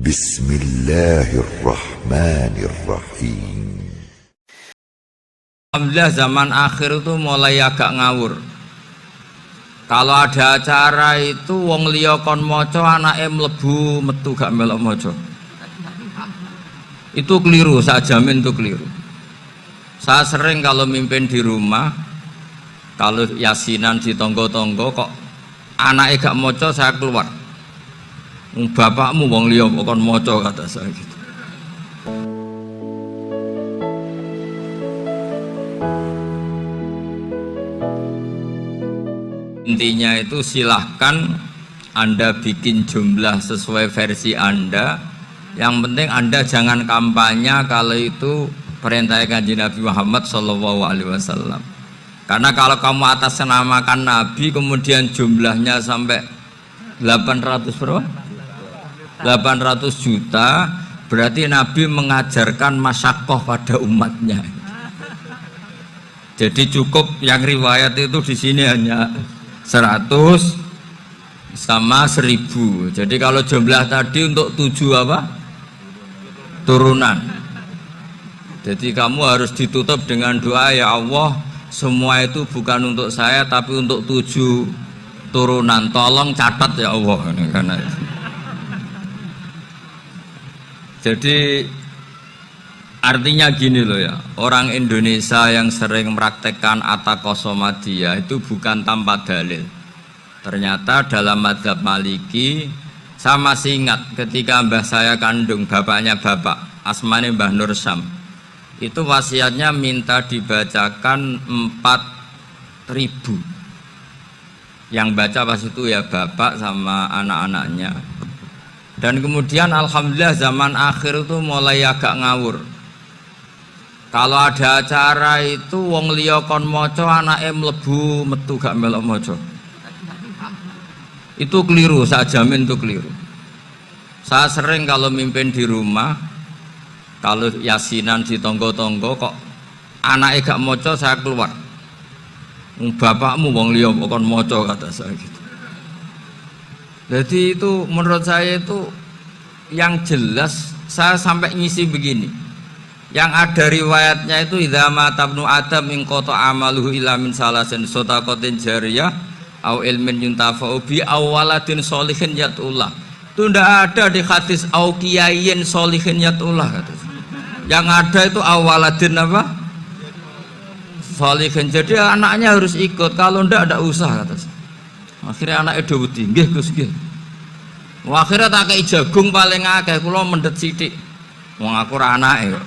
Bismillahirrahmanirrahim. Alhamdulillah zaman akhir itu mulai agak ngawur. Kalau ada acara itu wong liya kon maca anake mlebu metu gak melok maca. Itu keliru, saya jamin itu keliru. Saya sering kalau mimpin di rumah, kalau yasinan di tonggo-tonggo kok anake gak maca saya keluar. Bapakmu wong liya kon maca kata saya gitu. Intinya itu silahkan Anda bikin jumlah sesuai versi Anda. Yang penting Anda jangan kampanye kalau itu perintah Kanjeng Nabi Muhammad SAW. Karena kalau kamu atas namakan Nabi kemudian jumlahnya sampai 800 berapa? 800 juta, berarti Nabi mengajarkan masyakoh pada umatnya. Jadi cukup yang riwayat itu di sini hanya 100 sama 1000. Jadi kalau jumlah tadi untuk 7 apa? Turunan. Jadi kamu harus ditutup dengan doa, ya Allah, semua itu bukan untuk saya tapi untuk 7 turunan. Tolong catat ya Allah. Karena jadi artinya gini loh ya, orang Indonesia yang sering mempraktekkan Ataqosomadiyah itu bukan tanpa dalil. Ternyata dalam mazhab Maliki, saya masih ingat ketika mbah saya kandung, bapaknya bapak, asmane Mbah Nur Syam, itu wasiatnya minta dibacakan 4.000. Yang baca pas itu ya bapak sama anak-anaknya. Dan kemudian alhamdulillah zaman akhir itu mulai agak ngawur. Kalau ada acara itu wong liya kon maca anake mlebu metu gak melok maca. Itu keliru, saya jamin itu keliru. Saya sering kalau mimpin di rumah, kalau yasinan di tonggo-tonggo kok anake gak maca saya keluar. Bapakmu wong liya kon maca kata saya gitu. Jadi itu menurut saya itu yang jelas, saya sampai ngisi begini. Yang ada riwayatnya itu idza mata ibnu adam min qata amaluhu illa min salasin shadaqatin jariyah au ilmin yuntafa'u bi aw waladin sholihin yatullah. Itu ndak ada di hadis au kiyayin sholihin yatullah kata. Yang ada itu awaladin apa? Sholihin. Jadi anaknya harus ikut, kalau ndak ada usah kata. Akhirnya anak edo wedi, nggih Gus nggih. Akhirnya tak kei jagung paling akeh, kula mendet sithik. Wong aku ora anake kok.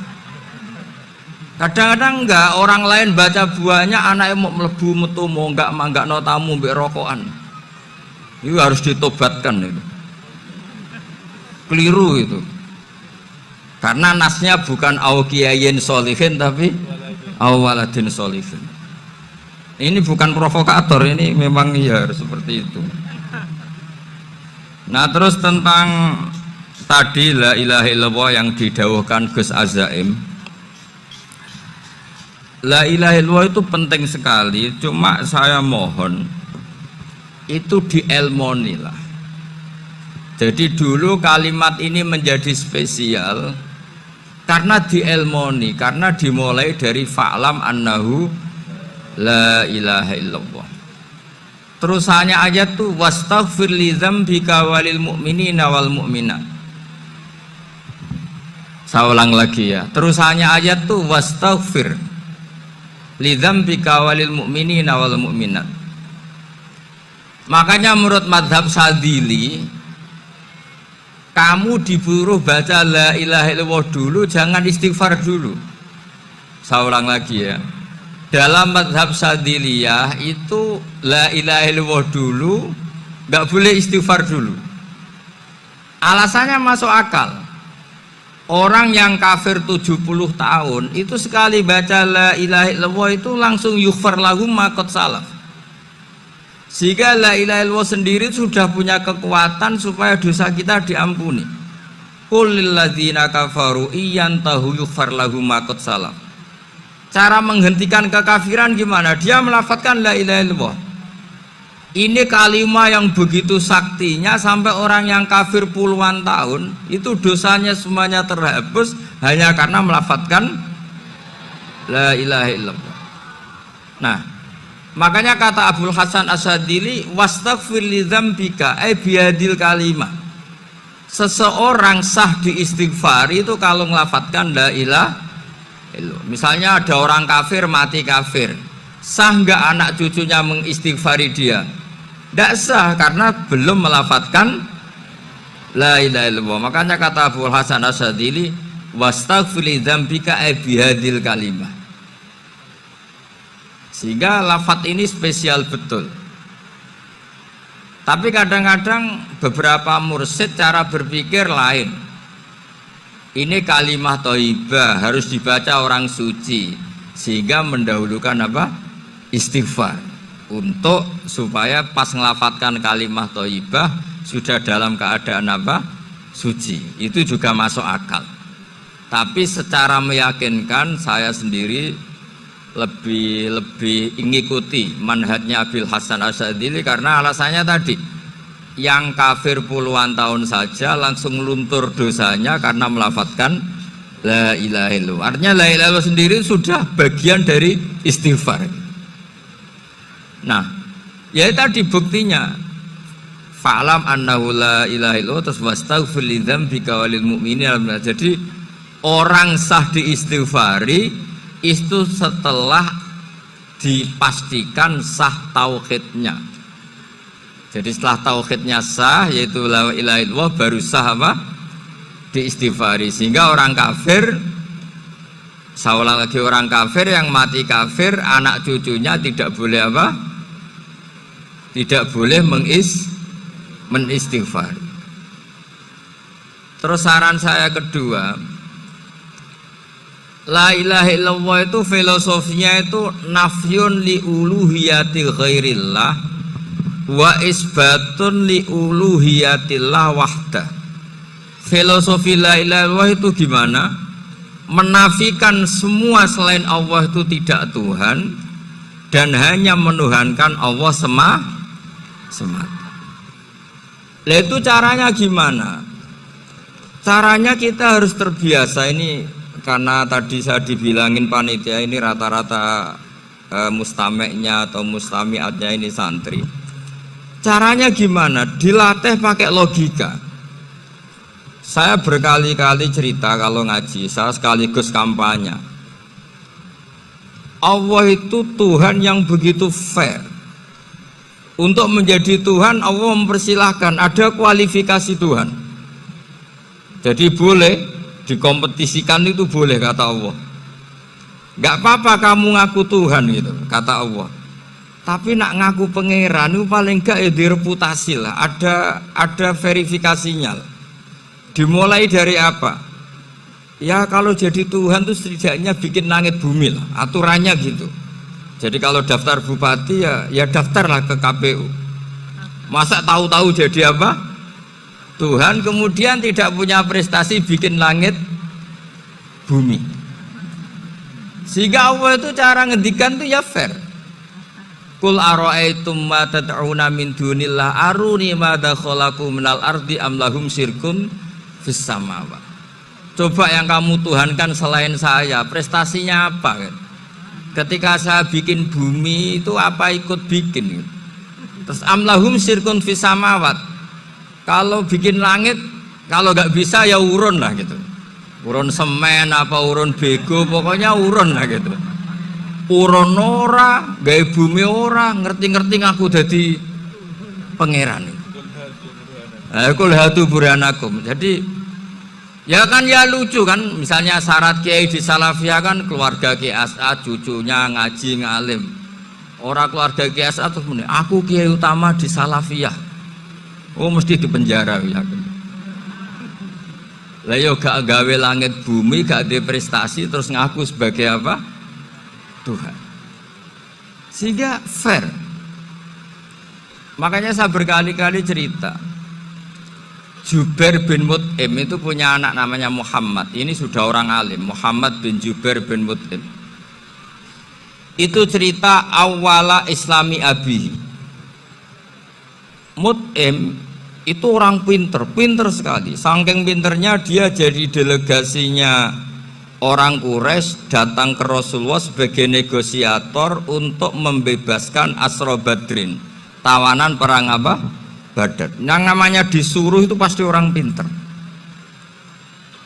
Kadang-kadang enggak, orang lain baca buahnya anaknya mau mlebu metu mau enggak no tamu mbek rokokan. Itu harus ditobatkan itu. Keliru itu. Karena nasnya bukan au kiyayin sholihin tapi au waladin sholihin. Ini bukan provokator, ini memang ya seperti itu. Nah terus tentang tadi la ilaha illallah yang didawuhkan Gus Azaim, la ilaha illallah itu penting sekali. Cuma saya mohon itu dielmoni lah. Jadi dulu kalimat ini menjadi spesial karena dielmoni, karena dimulai dari fa'lam annahu la ilaha illallah. Terusannya ayat tuh wastaghfir li dzambika walil mu'minina wal mu'minat. Saya ulang lagi ya. Terusannya ayat tuh wastaghfir li dzambika walil mu'minina wal mu'minat. Makanya menurut mazhab Sadili, kamu disuruh baca la ilaha illallah dulu, jangan istighfar dulu. Saya ulang lagi ya. Dalam mazhab Sadiliyah itu la ilaha illallah dulu, nggak boleh istighfar dulu. Alasannya masuk akal. Orang yang kafir 70 tahun itu sekali baca la ilaha illallah itu langsung yughfar lahum ma qad salaf. Sehingga la ilaha illallah sendiri sudah punya kekuatan supaya dosa kita diampuni. Qul lil ladzina kafaru iyantahu yughfar lahum ma qad salaf. Cara menghentikan kekafiran gimana? Dia melafadzkan la ilaha illallah. Ini kalimat yang begitu saktinya sampai orang yang kafir puluhan tahun itu dosanya semuanya terhapus hanya karena melafadzkan la ilaha illallah. Nah, makanya kata Abul Hasan Asyadzili, wastaghfir li dzambika ay bihadil kalimah. Seseorang sah diistighfari itu kalau melafadzkan la ilaha illallah. Misalnya ada orang kafir mati kafir, sah nggak anak cucunya mengistighfari dia? Tidak sah karena belum melafadzkan la ilaha illallah. Makanya kata Abu Hasan Asyadzili, wastaghfir li dzambika ay bihadil kalimah. Sehingga lafadz ini spesial betul. Tapi kadang-kadang beberapa mursyid cara berpikir lain. Ini kalimat thayyibah harus dibaca orang suci, sehingga mendahulukan apa? Istighfar. Untuk supaya pas ngelafatkan kalimat thayyibah sudah dalam keadaan apa? Suci. Itu juga masuk akal. Tapi secara meyakinkan saya sendiri lebih mengikuti manhajnya Abil Hasan Asyadzili karena alasannya tadi, yang kafir puluhan tahun saja langsung luntur dosanya karena melafatkan la ilaha illallah. Artinya la ilaha illallah sendiri sudah bagian dari istighfar. Nah, ya tadi buktinya fa'lam annahu la ilaha illallah terus wastaghfir li dzambika walil mu'minin. Jadi orang sah diistighfari itu setelah dipastikan sah tauhidnya. Jadi setelah tauhidnya sah yaitu la ilaha illallah baru sah apa? Diistighfari. Sehingga orang kafir, saya ulang lagi, orang kafir yang mati kafir anak cucunya tidak boleh apa? Tidak boleh menistighfar. Terus saran saya kedua, la ilaha illallah itu filosofinya itu nafyun li uluhiyati ghairillah wa isbatun li uluhiyatillah wahdah. Filosofi la ilaha illallah itu gimana? Menafikan semua selain Allah itu tidak Tuhan dan hanya menuhankan Allah semata. Lah itu caranya gimana? Caranya kita harus terbiasa ini, karena tadi saya dibilangin panitia ini rata-rata mustameknya atau mustamiatnya ini santri. Caranya gimana? Dilatih pakai logika. Saya berkali-kali cerita kalau ngaji, saya sekaligus kampanye. Allah itu Tuhan yang begitu fair. Untuk menjadi Tuhan Allah mempersilahkan, ada kualifikasi Tuhan. Jadi boleh dikompetisikan, itu boleh kata Allah. Gak apa-apa kamu ngaku Tuhan gitu kata Allah. Tapi nak ngaku pangeran itu paling gak ya direputasi lah, ada verifikasinya lah. Dimulai dari apa? Ya kalau jadi Tuhan itu setidaknya bikin langit bumi lah, aturannya gitu. Jadi kalau daftar bupati ya daftarlah ke KPU. Masa tahu-tahu jadi apa? Tuhan kemudian tidak punya prestasi bikin langit bumi. Sehingga Allah itu cara ngendikan itu ya fair. Qul ara'aitum ma tad'una min dunillah aruni madza khalaqu minal ardi am lahum syirkun fis samawat. Coba yang kamu tuhankan selain saya, prestasinya apa kan? Ketika saya bikin bumi itu apa ikut bikin gitu. Terus amlahum syirkun fis samawat. Kalau bikin langit kalau nggak bisa ya urun lah gitu. Urun semen apa urun bego, pokoknya urun lah gitu. Urun ora, gawe bumi ora, ngerti-ngerti ngaku dadi pangeran. Kul hatu burhanakum. Jadi ya kan ya lucu kan, misalnya syarat kiai di Salafiyah kan keluarga Kiai As'ad, cucunya ngaji ngalim. Orang keluarga Kiai As'ad terus muni, aku kiai utama di Salafiyah. Oh mesti di penjara ya. Lah yo gak gawe langit bumi, gak ada prestasi terus ngaku sebagai apa? Tuhan. Sehingga fair. Makanya saya berkali-kali cerita, Jubair bin Mut'im itu punya anak namanya Muhammad. Ini sudah orang alim, Muhammad bin Jubair bin Mut'im. Itu cerita awala islami abihi. Mut'im itu orang pinter sekali. Saking pinternya dia jadi delegasinya orang Quraisy datang ke Rasulullah sebagai negosiator untuk membebaskan Asra Badrin, tawanan perang apa? Badar. Yang namanya disuruh itu pasti orang pinter.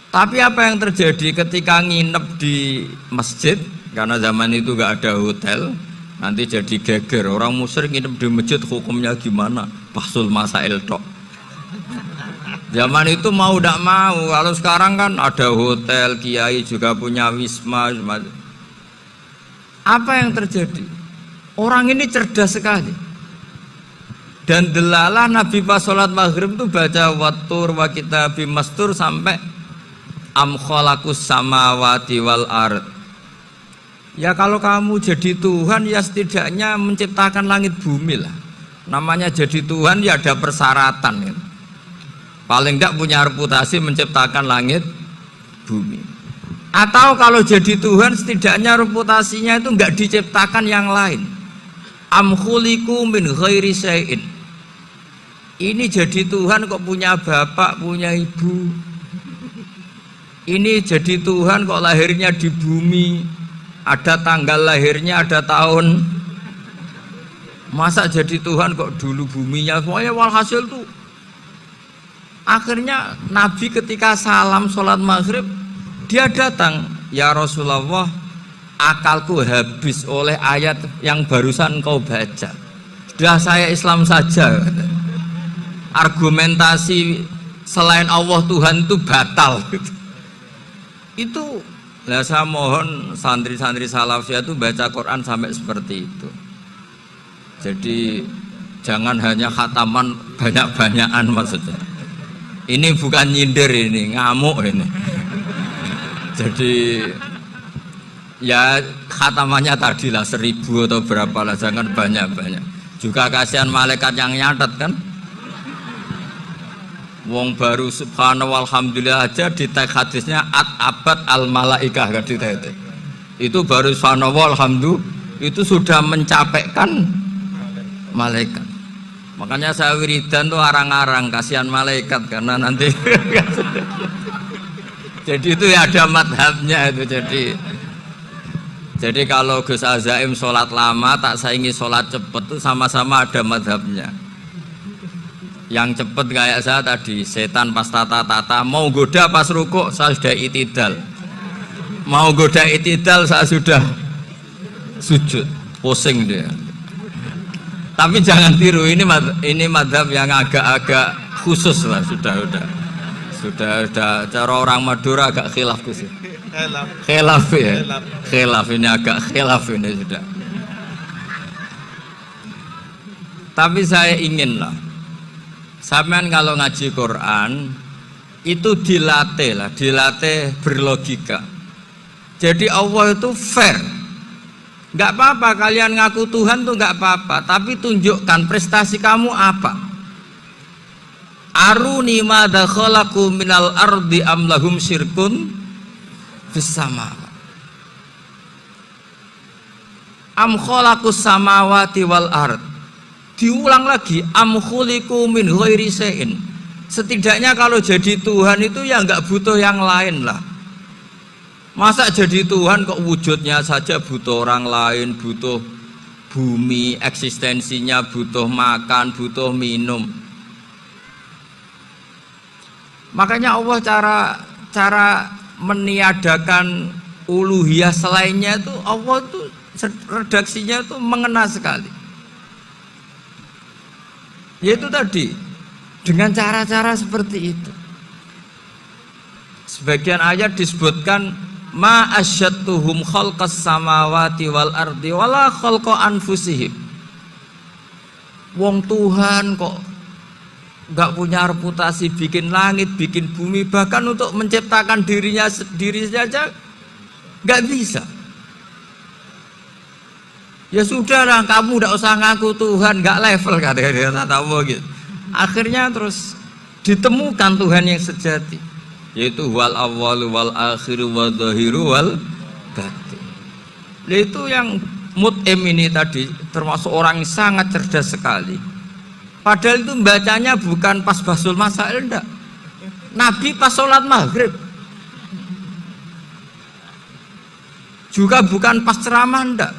Tapi apa yang terjadi ketika nginep di masjid, karena zaman itu gak ada hotel, nanti jadi geger. Orang musyrik nginep di masjid hukumnya gimana? Bahsul masail tok. Zaman itu mau tidak mau. Kalau sekarang kan ada hotel, kiai juga punya wisma. Apa yang terjadi? Orang ini cerdas sekali. Dan delalah Nabi pas sholat maghrib itu baca wattur wa kitabim mastur sampai am khalaqus samawati wal ard. Ya kalau kamu jadi Tuhan ya setidaknya menciptakan langit bumi lah. Namanya jadi Tuhan ya ada persyaratan gitu. Paling tidak punya reputasi menciptakan langit bumi. Atau kalau jadi Tuhan setidaknya reputasinya itu enggak diciptakan yang lain. Am khuliqu min ghairi syai'in. Ini jadi Tuhan kok punya bapak, punya ibu. Ini jadi Tuhan kok lahirnya di bumi, ada tanggal lahirnya, ada tahun. Masa jadi Tuhan kok dulu buminya semuanya, walhasil tuh akhirnya Nabi ketika salam sholat maghrib dia datang, ya Rasulullah, akalku habis oleh ayat yang barusan kau baca. Sudah saya Islam saja. Argumentasi selain Allah Tuhan itu batal. Itu lah saya mohon santri-santri salafiyah itu baca Quran sampai seperti itu. Jadi jangan hanya khataman banyak-banyakan maksudnya. Ini bukan nyindir, ini ngamuk ini. Jadi ya khatamannya tadi lah 1000 atau berapa lah, jangan banyak-banyak. Juga kasihan malaikat yang nyatet kan. Wong baru subhanallah alhamdulillah aja di tag hadisnya abad al malaikah kan di tag. Itu baru subhanallah alhamdulillah itu sudah mencapaikan malaikat. Makanya saya wiridan tuh arang-arang kasihan malaikat karena nanti jadi itu ya ada madhabnya itu. Jadi kalau Gus Azaim sholat lama tak saingi sholat cepet tuh sama-sama ada madhabnya. Yang cepet kayak saya tadi, setan pas tata-tata mau goda pas rukuk saya sudah itidal, mau goda itidal saya sudah sujud, pusing dia. Tapi jangan tiru, ini madhab yang agak-agak khusus lah, sudah cara orang Madura agak khilaf khusus. Khilaf ya, khilaf ini agak khilaf ini sudah. Tapi saya ingin lah, sampean kalau ngaji Quran itu dilatih berlogika. Jadi Allah itu fair. Enggak apa-apa kalian ngaku Tuhan tuh enggak apa-apa, tapi tunjukkan prestasi kamu apa. Aruni madza khalaqu minal ardi am lahum syirkun fis samawati. Am khalaqus samawati wal ard. Diulang lagi, am khuliqu min ghairi syai'in. Setidaknya kalau jadi Tuhan itu ya enggak butuh yang lain lah. Masa jadi Tuhan kok wujudnya saja butuh orang lain, butuh bumi, eksistensinya butuh makan, butuh minum. Makanya Allah cara meniadakan uluhiyah selainnya itu Allah itu redaksinya itu mengena sekali. Yaitu tadi dengan cara-cara seperti itu. Sebagian ayat disebutkan ma asyattuhum khalqas samawati wal ardi wala khalqa anfusihim. Wong Tuhan kok enggak punya reputasi bikin langit, bikin bumi, bahkan untuk menciptakan dirinya sendiri saja enggak bisa. Ya sudahlah, kamu enggak usah ngaku Tuhan, enggak level kata Allah gitu. Akhirnya terus ditemukan Tuhan yang sejati, yaitu wal awwalu wal akhiru wal dhahiru wal batin. Itu yang Mut'im ini tadi termasuk orang yang sangat cerdas sekali. Padahal itu bacanya bukan pas basul masail, enggak. Nabi pas sholat maghrib. Juga bukan pas ceramah, enggak.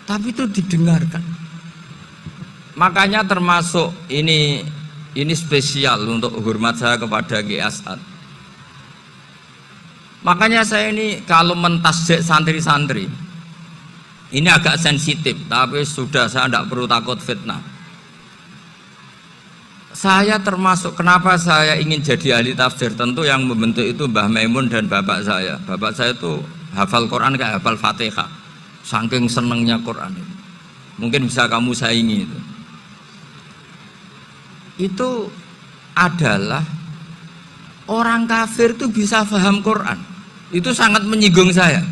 Tapi itu didengarkan. Makanya termasuk ini spesial untuk hormat saya kepada Ki As'ad. Makanya saya ini kalau mentasjek santri-santri, ini agak sensitif, tapi sudah saya tidak perlu takut fitnah. Saya termasuk, kenapa saya ingin jadi ahli tafsir, tentu yang membentuk itu Mbah Maimun dan bapak saya. Bapak saya itu hafal Quran kayak hafal Fatihah, saking senengnya Quran itu. Mungkin bisa kamu saingi itu. Itu adalah orang kafir itu bisa paham Quran. Itu sangat menyinggung saya.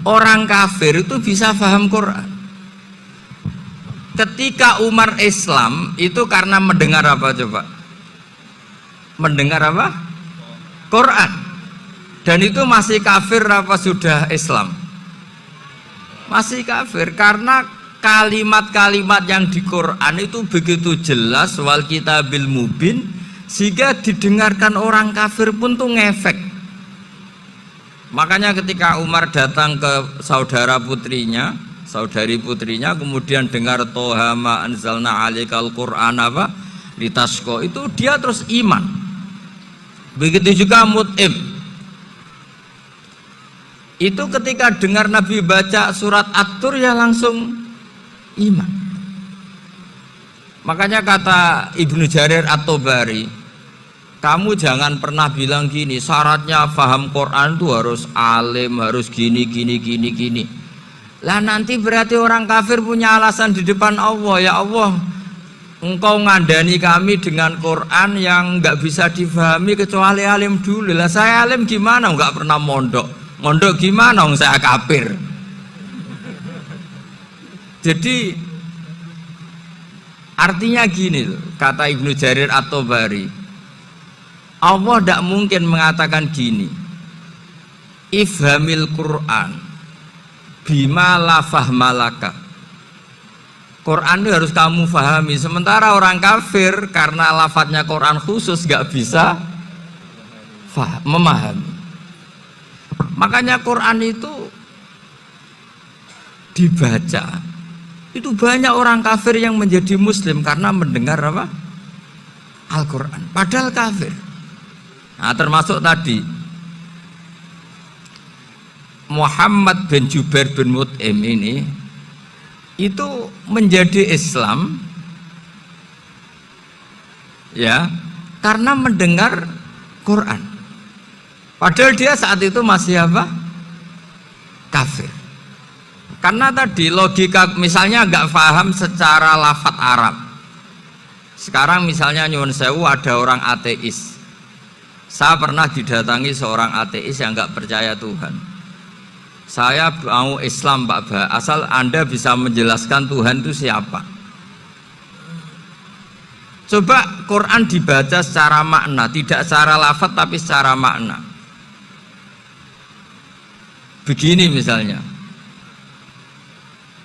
Orang kafir itu bisa paham Quran. Ketika Umar Islam itu karena mendengar apa coba? Mendengar apa? Quran. Dan itu masih kafir apa sudah Islam? Masih kafir karena kalimat-kalimat yang di Quran itu begitu jelas, wal kitabil mubin, sehingga didengarkan orang kafir pun tuh ngefek. Makanya ketika Umar datang ke saudari putrinya, kemudian dengar Toha ma anzalna alaikal Qur'an apa litasqa, itu dia terus iman. Begitu juga Mut'im. Itu ketika dengar Nabi baca surat At-Tur ya langsung iman. Makanya kata Ibnu Jarir At-Tabari, kamu jangan pernah bilang gini, syaratnya paham Quran itu harus alim, harus gini. Lah nanti berarti orang kafir punya alasan di depan Allah, ya Allah, engkau ngandani kami dengan Quran yang nggak bisa difahami kecuali alim dulu. Lah saya alim gimana? Nggak pernah mondok gimana? Saya kafir. Jadi artinya gini loh, kata Ibnu Jarir At-Tabari, Allah tidak mungkin mengatakan gini, ifhamil Quran bima la fahmalaka. Quran itu harus kamu fahami. Sementara orang kafir karena lafadznya Quran khusus gak bisa memahami. Makanya Quran itu dibaca, itu banyak orang kafir yang menjadi muslim karena mendengar apa? Al-Quran, padahal kafir. Nah, termasuk tadi Muhammad bin Jubair bin Mut'im ini itu menjadi Islam ya karena mendengar Quran, padahal dia saat itu masih apa? Kafir. Karena tadi logika, misalnya nggak paham secara lafadz Arab. Sekarang misalnya nyuwun sewu ada orang ateis. Saya pernah didatangi seorang ateis yang nggak percaya Tuhan. Saya mau Islam Pak Bah, asal Anda bisa menjelaskan Tuhan itu siapa. Coba Quran dibaca secara makna, tidak secara lafaz tapi secara makna. Begini misalnya,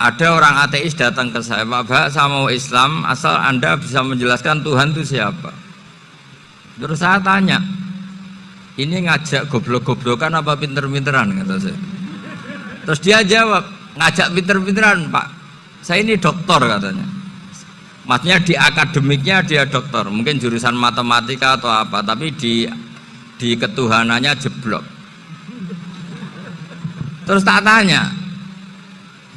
ada orang ateis datang ke saya, Pak Bah, saya mau Islam, asal Anda bisa menjelaskan Tuhan itu siapa. Terus saya tanya, ini ngajak goblok-goblokan apa pinter-pinteran, kata saya. Terus dia jawab, ngajak pinter-pinteran Pak, saya ini doktor katanya. Maksudnya di akademiknya dia doktor, mungkin jurusan matematika atau apa, tapi di ketuhanannya jeblok. Terus tak tanya,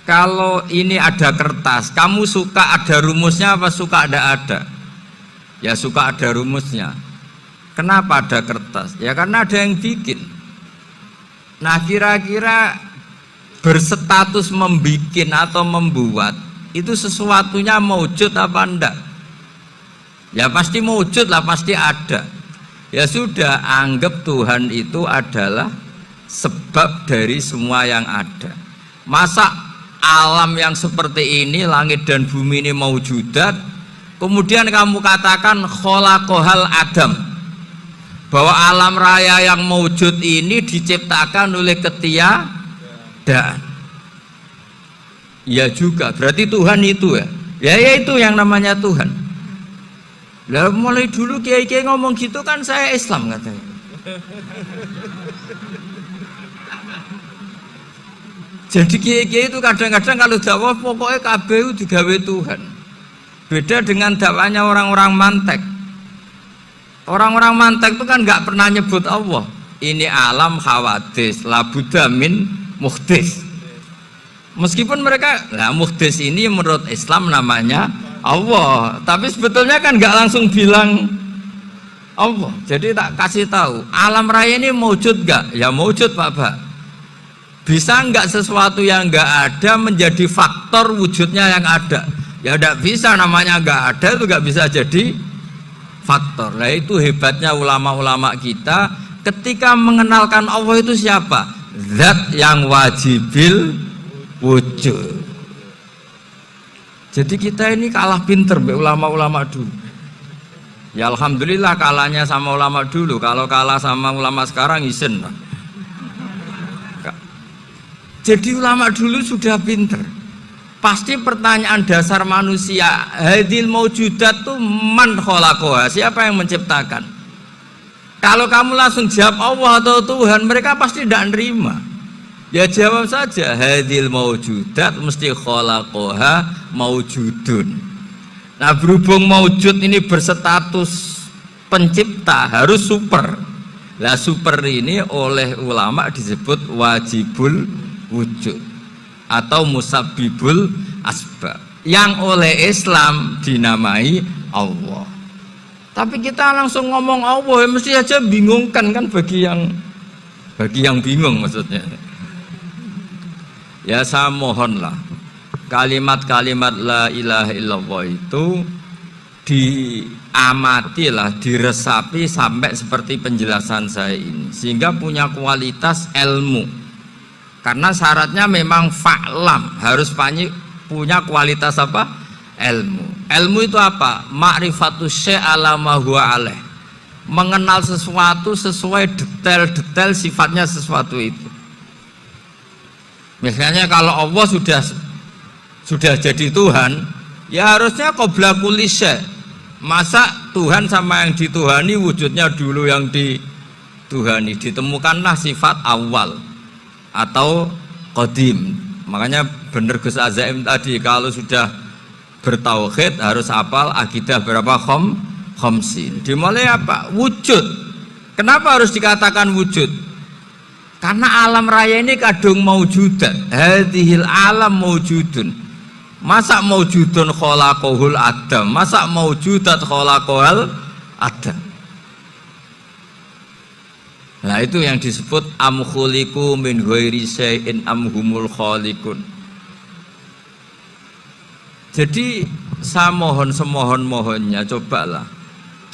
kalau ini ada kertas, kamu suka ada rumusnya apa suka ada? Ya suka ada rumusnya. Kenapa ada kertas? Ya karena ada yang bikin. Nah kira-kira berstatus membikin atau membuat itu sesuatunya mewujud apa enggak? Ya pasti mewujud lah, pasti ada. Ya sudah, anggap Tuhan itu adalah sebab dari semua yang ada. Masa alam yang seperti ini, langit dan bumi ini mewujudat, kemudian kamu katakan kholaqohal Adam, bahwa alam raya yang mewujud ini diciptakan oleh ketiadaan. Ya juga, berarti Tuhan itu Ya itu yang namanya Tuhan. Lah mulai dulu kiai-kiai ngomong gitu kan saya Islam katanya. Jadi kiai-kiai itu kadang-kadang kalau dakwah pokoknya kabeh digawe Tuhan. Beda dengan dakwahnya orang-orang mantek. Orang-orang mantek itu kan nggak pernah nyebut Allah. Ini alam hawadis, la budda min muhdis. Meskipun mereka, nah muhdis ini menurut Islam namanya Allah, tapi sebetulnya kan nggak langsung bilang Allah. Jadi tak kasih tahu, alam raya ini mewujud nggak? Ya mewujud Pak. Bisa nggak sesuatu yang nggak ada menjadi faktor wujudnya yang ada? Ya nggak bisa, namanya nggak ada itu nggak bisa jadi faktor. Nah itu hebatnya ulama-ulama kita ketika mengenalkan Allah itu siapa? Zat yang wajibil wujud. Jadi kita ini kalah pinter be ulama-ulama dulu. Ya alhamdulillah kalahnya sama ulama dulu. Kalau kalah sama ulama sekarang isen. Jadi ulama dulu sudah pinter. Pasti pertanyaan dasar manusia, hadil maujudat tuh man khalaqaha, siapa yang menciptakan? Kalau kamu langsung jawab Allah atau Tuhan, mereka pasti tidak nerima. Ya jawab saja, hadil maujudat mesti khalaqaha maujudun. Nah berhubung maujud ini berstatus pencipta harus super. Lah super ini oleh ulama disebut wajibul wujud atau musabbibul asbab, yang oleh Islam dinamai Allah. Tapi kita langsung ngomong Allah, mesti aja bingungkan kan bagi yang bingung maksudnya. Ya saya mohonlah kalimat-kalimat la ilaha illallah itu diamatilah, diresapi sampai seperti penjelasan saya ini, sehingga punya kualitas ilmu. Karena syaratnya memang fa'lam, harus punya kualitas apa? Ilmu. Ilmu itu apa? Ma'rifatus syai' ala ma huwa alaih. Mengenal sesuatu sesuai detail-detail sifatnya sesuatu itu. Misalnya kalau Allah sudah jadi Tuhan, ya harusnya qabla kulli syai'. Masa Tuhan sama yang dituhani wujudnya dulu yang dituhani? Ditemukanlah sifat awal atau qadim. Makanya bener Gus Azaim tadi, kalau sudah bertauhid harus hafal akidah berapa khamsin. Dimulai apa? Wujud. Kenapa harus dikatakan wujud? Karena alam raya ini kadung maujudat. Hadhil alam maujudun. Masa maujudun khalaqahul adam? Masa maujudat khalaqahul adam? Nah itu yang disebut am khuliqu min ghairi syai'in am humul khaliqun. Jadi saya mohon semohon-mohonnya, cobalah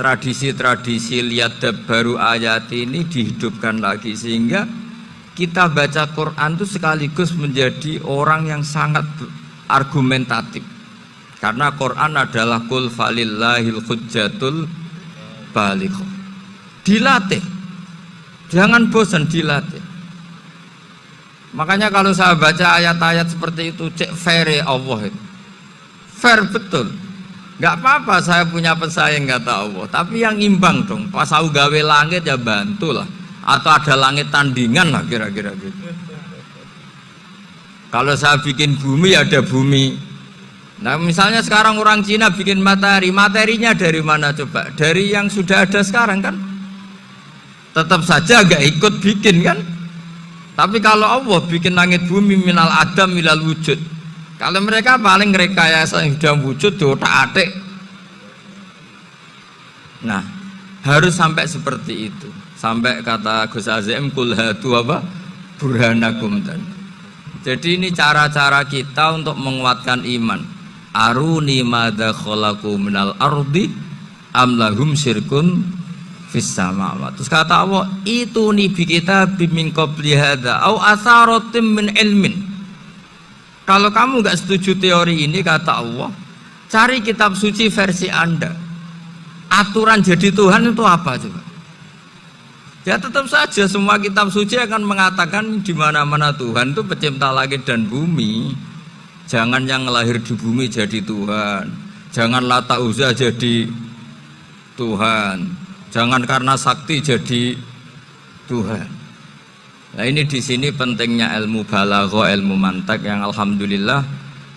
tradisi-tradisi lihat baru ayat ini dihidupkan lagi, sehingga kita baca Quran itu sekaligus menjadi orang yang sangat argumentatif. Karena Quran adalah qul falillahil hujjatul balighah. Dilatih. Jangan bosan dilatih. Makanya kalau saya baca ayat-ayat seperti itu, cek fair Allah itu. Fair betul. Gak apa-apa saya punya pesaing kata Allah, tapi yang imbang dong. Pas aku gawe langit ya bantulah. Atau ada langit tandingan lah kira-kira gitu. Kalau saya bikin bumi ya ada bumi. Nah misalnya sekarang orang Cina bikin matahari, materinya dari mana coba? Dari yang sudah ada sekarang kan? Tetap saja gak ikut bikin kan. Tapi kalau Allah bikin langit bumi minal adam minal wujud, kalau mereka paling rekayasa yang sudah wujud diotak-atik. Nah harus sampai seperti itu, sampai kata Gus Azim kul hatu apa burhanakum. Jadi ini cara-cara kita untuk menguatkan iman. Aruni madza khalaqu minal ardi am lahum syirkun fis samawati. Terus kata Allah, itu nih bi kitabim min qabli hadza au atharatim min ilmin. Kalau kamu nggak setuju teori ini, kata Allah, cari kitab suci versi Anda. Aturan jadi Tuhan itu apa coba? Ya tetap saja semua kitab suci akan mengatakan di mana-mana Tuhan itu pencipta langit dan bumi. Jangan yang lahir di bumi jadi Tuhan. Jangan Lata Uzza jadi Tuhan. Jangan karena sakti jadi Tuhan. Nah ini di sini pentingnya ilmu balaghah, ilmu mantek yang alhamdulillah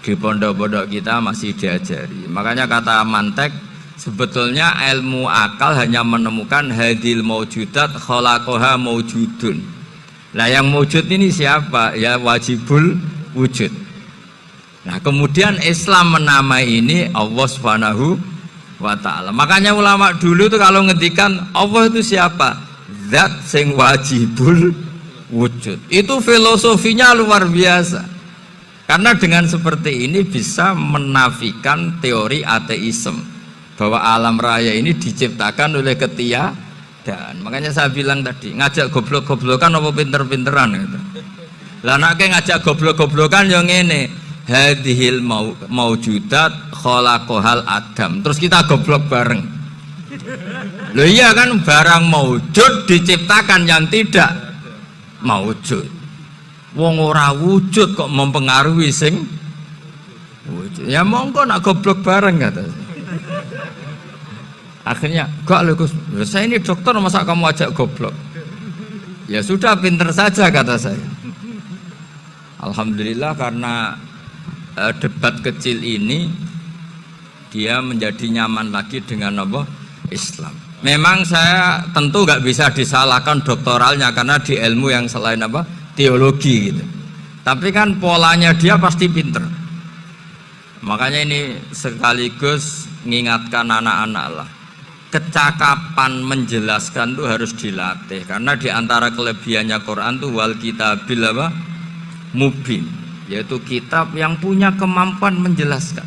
di pondok-pondok kita masih diajari. Makanya kata mantek sebetulnya ilmu akal hanya menemukan hadil maujudat khalaqaha maujudun. Nah yang maujud ini siapa? Ya wajibul wujud. Nah kemudian Islam menamai ini Allah Subhanahu wa ta'ala. Makanya ulama dulu itu kalau ngendikan Allah itu siapa? Zat sing wajibul wujud. Itu filosofinya luar biasa. Karena dengan seperti ini bisa menafikan teori ateisme bahwa alam raya ini diciptakan oleh ketiadaan. Makanya saya bilang tadi ngajak goblok-goblokan apa pinter-pinteran gitu. Lah nek ngajak goblok-goblokan yang ini hadhil maujudat khalaqahal adam. Terus kita goblok bareng. Loh iya kan barang maujud diciptakan yang tidak maujud. Wong ora wujud kok mempengaruhi sing wujud. Ya monggo nak goblok bareng kata. Akhirnya gak lho Gus, saya ini dokter masa kamu ajak goblok. Ya sudah pinter saja kata saya. Alhamdulillah karena debat kecil ini dia menjadi nyaman lagi dengan apa? Islam. Memang saya tentu nggak bisa disalahkan doktoralnya karena di ilmu yang selain apa? Teologi gitu. Tapi kan polanya dia pasti pinter. Makanya ini sekaligus mengingatkan anak-anak lah. Kecakapan menjelaskan itu harus dilatih karena diantara kelebihannya Quran itu wal kitabil apa? Mubin. Yaitu kitab yang punya kemampuan menjelaskan.